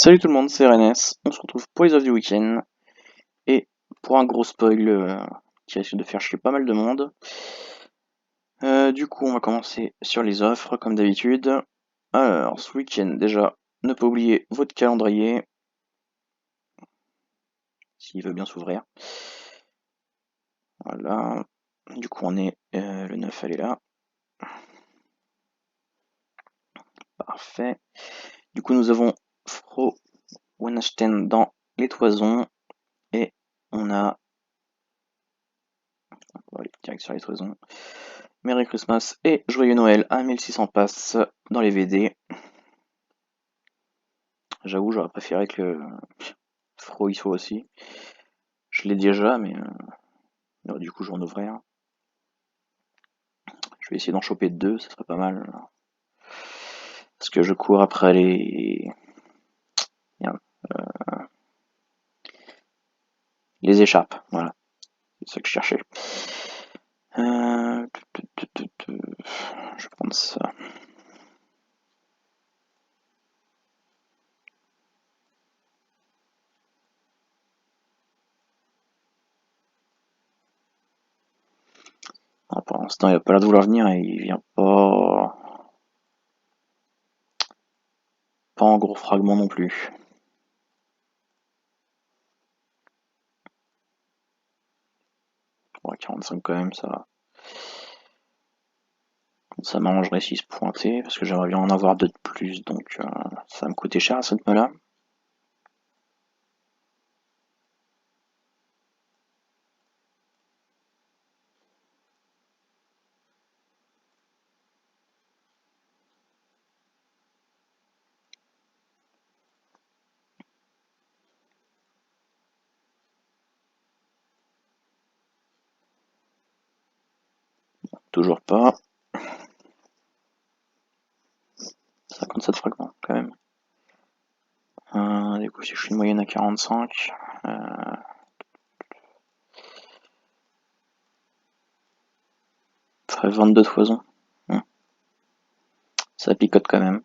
Salut tout le monde, c'est Rennes. On se retrouve pour les offres du week-end et pour un gros spoil qui risque de faire chier pas mal de monde. Du coup, on va commencer sur les offres comme d'habitude. Alors, ce week-end déjà, ne pas oublier votre calendrier s'il veut bien s'ouvrir. Voilà. Du coup, on est le 9, elle est là. Parfait. Du coup, nous avons Fro Weihnachten dans les toisons et on va aller direct sur les toisons. Merry Christmas et Joyeux Noël à 1600 passes dans les VD. J'avoue, j'aurais préféré que le Fro y soit aussi. Je l'ai déjà, mais du coup, je vais en ouvrir un. Je vais essayer d'en choper deux, ça serait pas mal. Parce que je cours après merde, les échappes. Voilà, c'est ça que je cherchais. Je vais prendre ça. Ah, pour l'instant, il a pas l'air de vouloir venir et il vient pas en gros fragments non plus. Bon, 45 quand même, ça m'arrangerait s'il se pointait, parce que j'aimerais bien en avoir deux de plus, donc ça va me coûter cher à ce rythme-là. Toujours pas. 57 fragments, quand même. Du coup, si je suis une moyenne à 45, euh, 22 toisons. Ça picote quand même.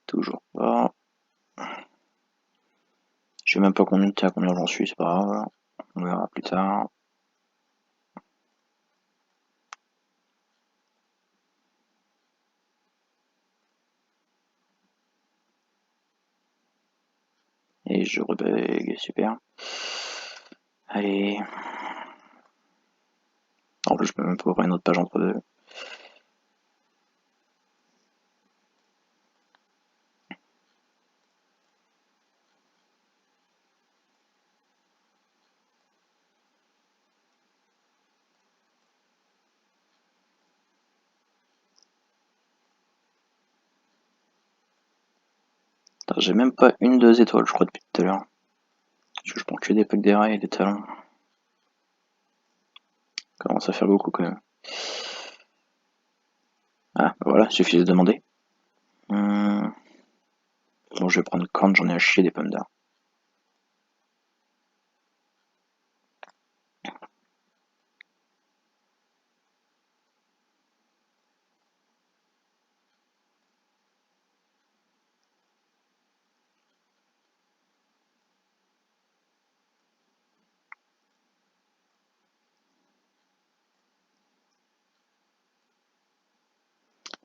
Toujours pas. Je sais même pas à combien j'en suis, c'est pas grave. On verra plus tard. Et je rebug, super. Allez. En plus, je peux même pas ouvrir une autre page entre deux. J'ai même pas une 2 étoiles, je crois, depuis tout à l'heure. Je prends que des packs des rails et des talons. Commence à faire beaucoup quand même. Ah, voilà, suffit de demander. Bon, je vais prendre corne, j'en ai à chier des pommes d'art.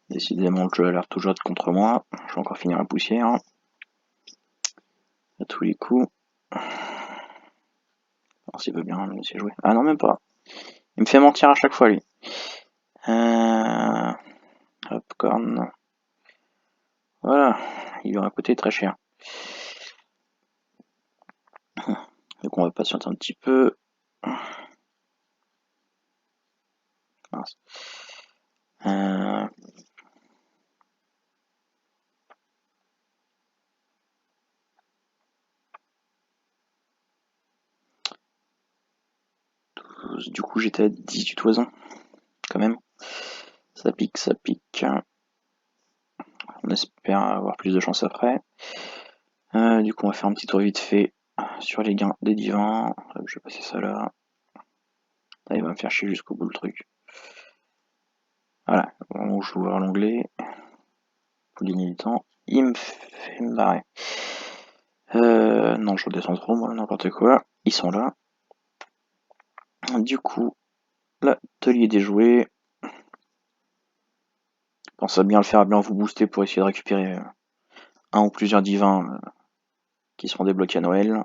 Décidément, le jeu a l'air toujours contre moi. Je vais encore finir la poussière. À tous les coups. Alors s'il veut bien me laisser jouer. Ah non, même pas. Il me fait mentir à chaque fois, lui. Popcorn. Voilà. Il aura coûté très cher. Donc on va patienter un petit peu. Mince. Du coup, j'étais à 18 oisons. Quand même. Ça pique, ça pique. On espère avoir plus de chance après. Du coup, on va faire un petit tour vite fait sur les gains des divins. Je vais passer ça là. Ah, il va me faire chier jusqu'au bout le truc. Voilà, on joue à l'onglet. Pour gagner du temps. Il me fait me barrer. Non, je redescends trop, moi, n'importe quoi. Ils sont là. Du coup, l'atelier des jouets. Pensez à bien le faire, à bien vous booster pour essayer de récupérer un ou plusieurs divins qui seront débloqués à Noël.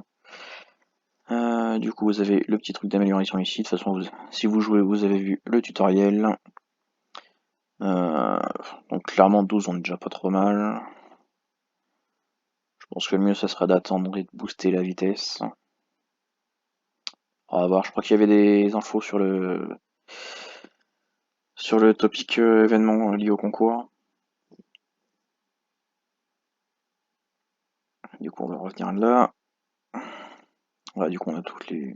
Du coup, vous avez le petit truc d'amélioration ici. De toute façon, si vous jouez, vous avez vu le tutoriel. Donc clairement 12 on est déjà pas trop mal. Je pense que le mieux ça serait d'attendre et de booster la vitesse. On va voir, je crois qu'il y avait des infos sur le topic événement lié au concours. Du coup on va revenir là. Voilà, du coup on a tous les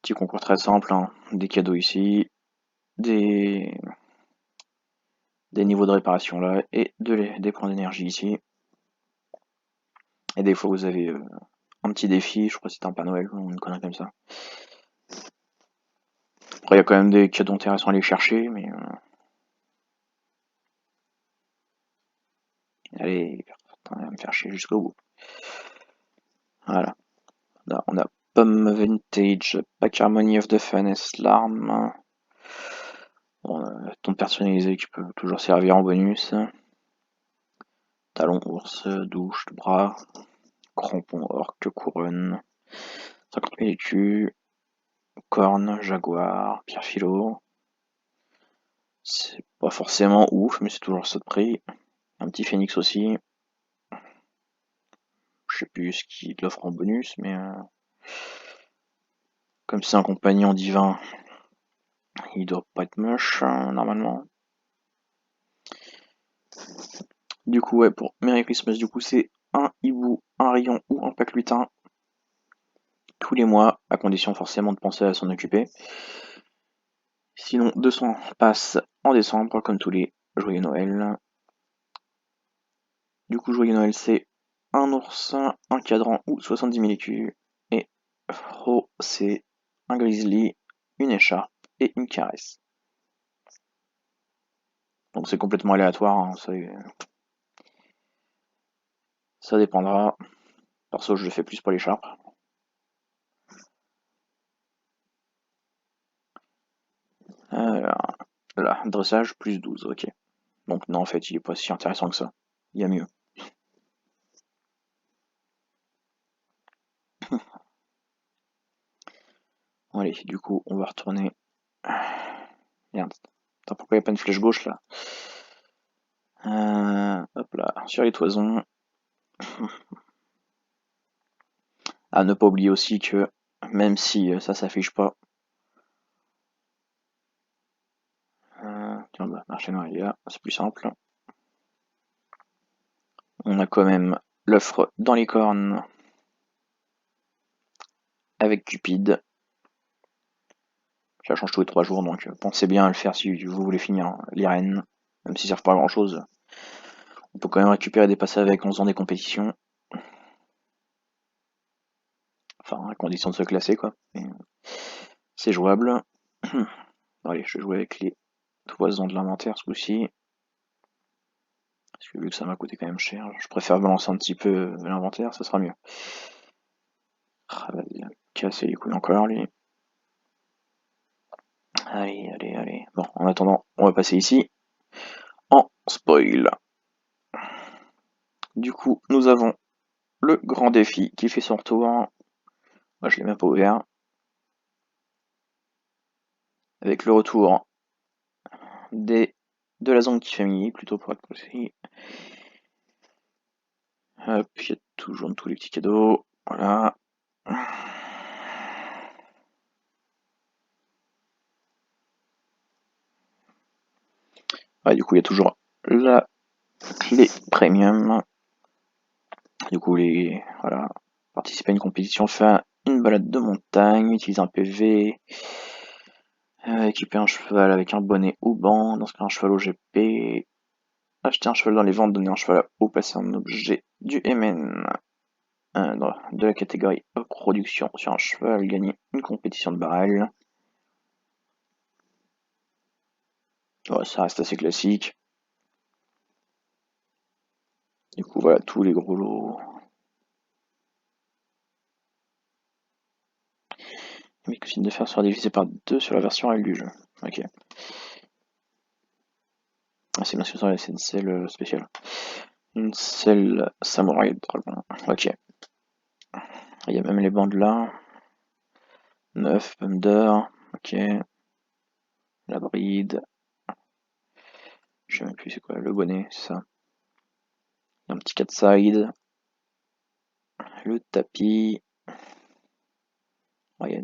petits concours très simples, hein. Des cadeaux ici, des, des niveaux de réparation là, et des points d'énergie ici. Et des fois vous avez un petit défi, je crois que c'est un Père Noël ou une connerie comme ça. Après il y a quand même des cadeaux intéressants à aller chercher, mais allez, on va me faire chier jusqu'au bout. Voilà. Là, on a Pomme Vintage, Pack Harmony of the Funnest, Larme. Bon, ton personnalisé qui peut toujours servir en bonus. Talon, ours, douche, bras, crampon, orque, couronne. 50 000 écus. Corne, jaguar, pierre philo. C'est pas forcément ouf, mais c'est toujours ça de prix. Un petit phénix aussi. Je sais plus ce qu'il offre en bonus, mais comme c'est un compagnon divin, il doit pas être moche, normalement. Du coup, ouais, pour Merry Christmas, du coup, c'est un hibou, un rayon ou un pack lutin tous les mois, à condition forcément de penser à s'en occuper. Sinon, 200 passent en décembre, comme tous les Joyeux Noël. Du coup, Joyeux Noël, c'est un ours, un cadran ou 70 000 écus. Et Fro, c'est un grizzly, une écharpe et une caresse. Donc c'est complètement aléatoire, hein, ça dépendra. Perso, je le fais plus pour l'écharpe. Alors, là, dressage plus 12, ok. Donc non, en fait, il est pas si intéressant que ça. Il y a mieux. Bon, allez, du coup, on va retourner. Merde. Attends, pourquoi il n'y a pas une flèche gauche là? Hop là, sur les toisons. À ne pas oublier aussi que même si ça s'affiche pas. Tiens, bah, marché noir, il est là, c'est plus simple. On a quand même l'offre dans les cornes avec Cupid. Ça change tous les 3 jours, donc pensez bien à le faire si vous voulez finir l'Irène. Même si ça ne sert pas à grand chose. On peut quand même récupérer des passes avec en faisant des compétitions. Enfin, à condition de se classer, quoi. C'est jouable. Bon, allez, je vais jouer avec les toisons de l'inventaire ce coup-ci. Parce que vu que ça m'a coûté quand même cher, je préfère balancer un petit peu l'inventaire, ça sera mieux. Ah, vas-y, casser les couilles encore, lui. Allez, allez, allez. Bon, en attendant, on va passer ici. En spoil. Du coup, nous avons le grand défi qui fait son retour. Moi, je l'ai même pas ouvert. Avec le retour de la zone famille, plutôt pour être précis. Hop, il y a toujours tous les petits cadeaux. Voilà. Ouais, du coup, il y a toujours la clé premium. Du coup, voilà. Participer à une compétition, faire une balade de montagne, utiliser un PV, équiper un cheval avec un bonnet ou banc, dans ce cas un cheval au GP, acheter un cheval dans les ventes, donner un cheval à ou passer un objet du MN de la catégorie production sur un cheval, gagner une compétition de barrel. Ouais, ça reste assez classique. Du coup, voilà, tous les gros lots. Mes cousines de fer sera divisé par 2 sur la version réelle du jeu. Ok. Ah, c'est bien sûr c'est une selle spéciale. Une selle samouraï dragon. Ok. Il y a même les bandes là. 9, Thunder. Ok. La bride. Je sais même plus c'est quoi. Le bonnet, c'est ça. Un petit cat side. Le tapis. Ouais,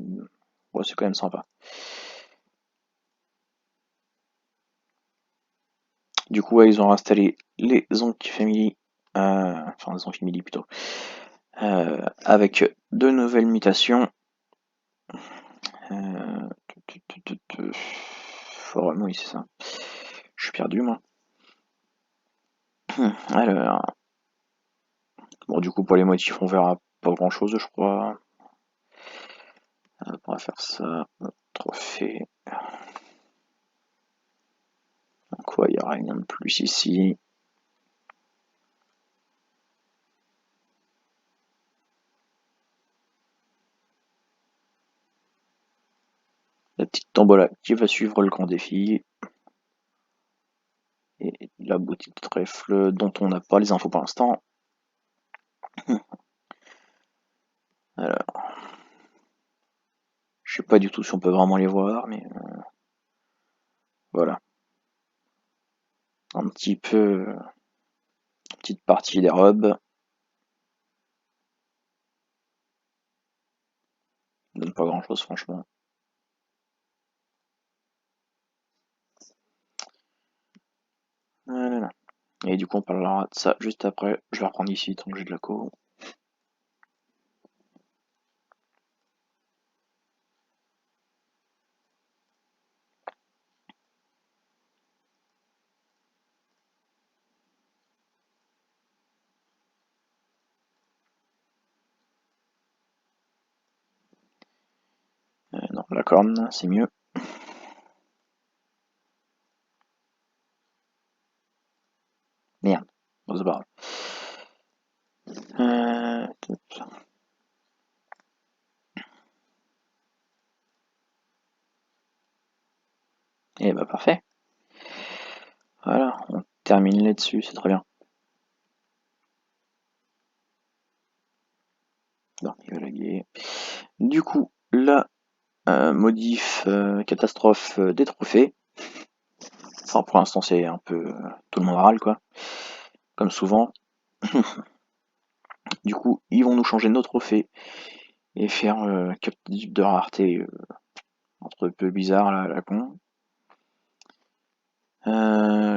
ouais, c'est quand même sympa. Du coup, ouais, ils ont installé les Zonk Family. Enfin, les Zonk Family plutôt. Avec deux nouvelles mutations. Euh, Forum, oui, c'est ça. Je suis perdu, moi. Alors, bon, du coup, pour les motifs, on verra pas grand chose, je crois. On va faire ça. Trophée. Donc, ouais, il n'y a rien de plus ici. La petite tombola qui va suivre le grand défi. Et la boutique de trèfle dont on n'a pas les infos pour l'instant. Alors, je sais pas du tout si on peut vraiment les voir, mais voilà. Un petit peu, petite partie des robes. Donne pas grand chose, franchement. Voilà. Et du coup, on parlera de ça juste après. Je vais reprendre ici tant que j'ai de la co. Non, la corne, c'est mieux. Merde, on se barre. Euh... Et bah parfait. Voilà, on termine là-dessus, c'est très bien. Non, il va laguer. Du coup, la modif catastrophe des trophées. Enfin, pour l'instant, c'est un peu tout le monde râle, quoi. Comme souvent. Du coup, ils vont nous changer nos trophées et faire captif de rareté un peu bizarre, là, à la con.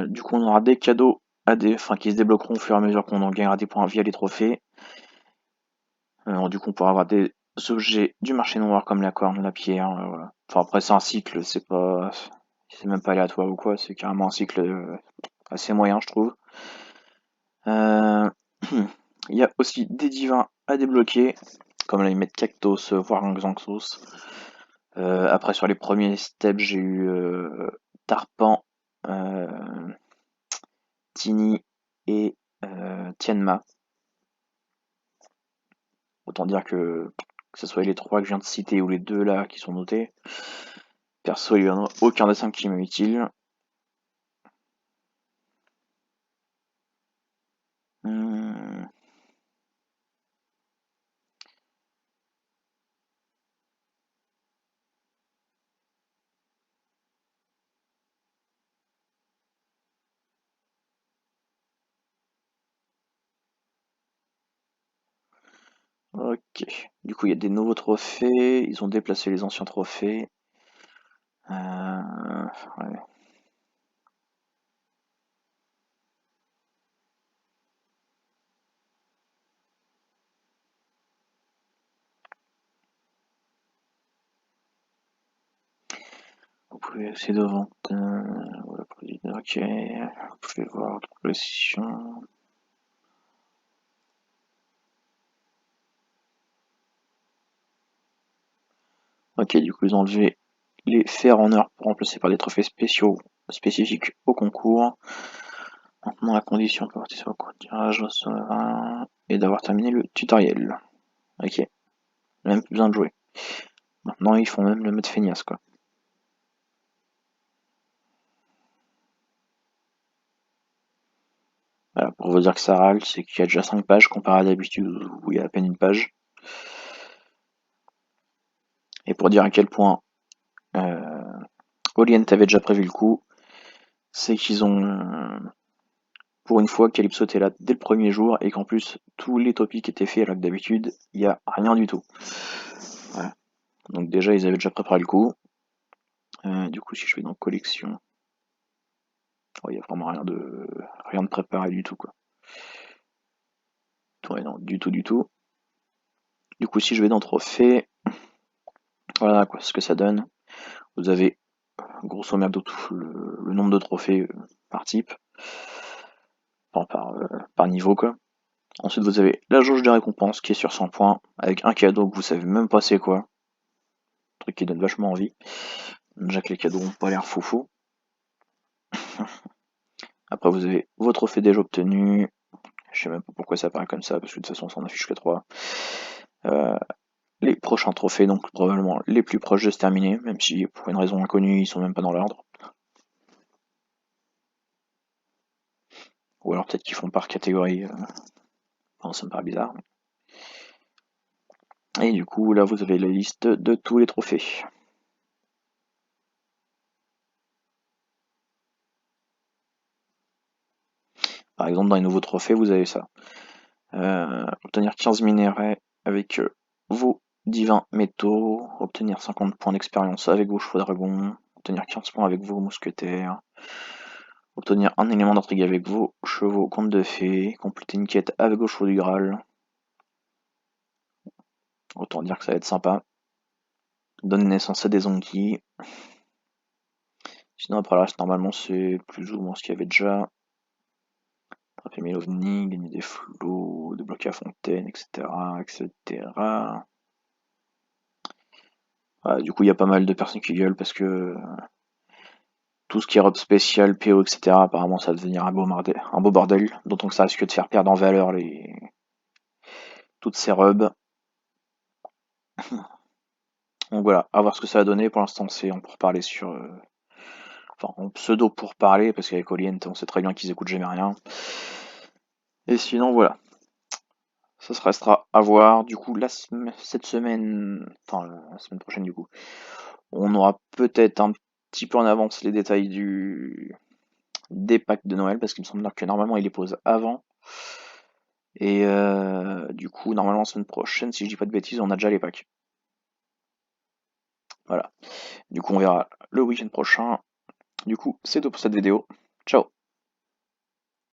Du coup, on aura des cadeaux enfin, qui se débloqueront au fur et à mesure qu'on en gagnera des points via les trophées. Du coup, on pourra avoir des objets du marché noir comme la corne, la pierre. Voilà. Enfin, après, c'est un cycle, c'est même pas aléatoire ou quoi, c'est carrément un cycle assez moyen, je trouve. Euh, Il y a aussi des divins à débloquer, comme là ils mettent Cactos, voire un Xanxos. Après sur les premiers steps j'ai eu Tarpan, euh, Tini et Tianma. Autant dire que ce soit les trois que je viens de citer ou les deux là qui sont notés, perso il y en a aucun des cinq qui m'est utile. Hum, ok. Du coup il y a des nouveaux trophées, ils ont déplacé les anciens trophées. Ouais. Vous pouvez accéder aux ventes. Voilà, ok. Vous pouvez voir progression. Ok, du coup, ils ont enlevé les faire en heure pour remplacer par des trophées spéciaux spécifiques au concours. Maintenant, la condition pour participer au cours de tirage et d'avoir terminé le tutoriel. Ok, même plus besoin de jouer. Maintenant, ils font même le mode feignasse, quoi. Voilà, pour vous dire que ça râle, c'est qu'il y a déjà 5 pages comparé à d'habitude où il y a à peine une page. Et pour dire à quel point Orient avait déjà prévu le coup, c'est qu'ils ont, pour une fois, Calypso était là dès le premier jour et qu'en plus tous les topics étaient faits alors que d'habitude il n'y a rien du tout. Voilà. Donc déjà ils avaient déjà préparé le coup. Du coup si je vais dans collection, il n'y a vraiment rien de préparé du tout quoi. Ouais, non, du tout du tout. Du coup si je vais dans trophée, voilà quoi ce que ça donne. Vous avez grosso merdo tout le nombre de trophées par type, enfin par niveau quoi. Ensuite vous avez la jauge des récompenses qui est sur 100 points avec un cadeau que vous savez même pas c'est quoi. Truc qui donne vachement envie. Déjà que les cadeaux ont pas l'air foufou. Après vous avez vos trophées déjà obtenus. Je sais même pas pourquoi ça apparaît comme ça, parce que de toute façon ça en affiche que 3. Les prochains trophées, donc probablement les plus proches de se terminer, même si pour une raison inconnue ils sont même pas dans l'ordre. Ou alors peut-être qu'ils font par catégorie. Enfin, ça me paraît bizarre. Et du coup là vous avez la liste de tous les trophées. Par exemple dans les nouveaux trophées vous avez ça. Obtenir 15 minéraux avec vos divins métaux, obtenir 50 points d'expérience avec vos chevaux dragons, obtenir 15 points avec vos mousquetaires, obtenir un élément d'intrigue avec vos chevaux contes de fées, compléter une quête avec vos chevaux du Graal. Autant dire que ça va être sympa. Donner naissance à des zombies. Sinon après le reste normalement c'est plus ou moins ce qu'il y avait déjà. Attraper 1000 ovnis, gagner des flots, débloquer la fontaine, etc. etc. Ouais, du coup il y a pas mal de personnes qui gueulent parce que tout ce qui est robe spéciale, PO, etc. apparemment ça va devenir un beau bordel, d'autant que ça risque de faire perdre en valeur toutes ces robes. Donc voilà, à voir ce que ça va donner. Pour l'instant, c'est en pourparler sur. Enfin, en pseudo pourparler, parce qu'avec Orient, on sait très bien qu'ils écoutent jamais rien. Et sinon, voilà. Ça se restera à voir. Du coup, cette semaine. Enfin, la semaine prochaine, du coup. On aura peut-être un petit peu en avance les détails des packs de Noël, parce qu'il me semble que normalement, il les pose avant. Et du coup, normalement, la semaine prochaine, si je dis pas de bêtises, on a déjà les packs. Voilà. Du coup, on verra le week-end prochain. Du coup, c'est tout pour cette vidéo. Ciao!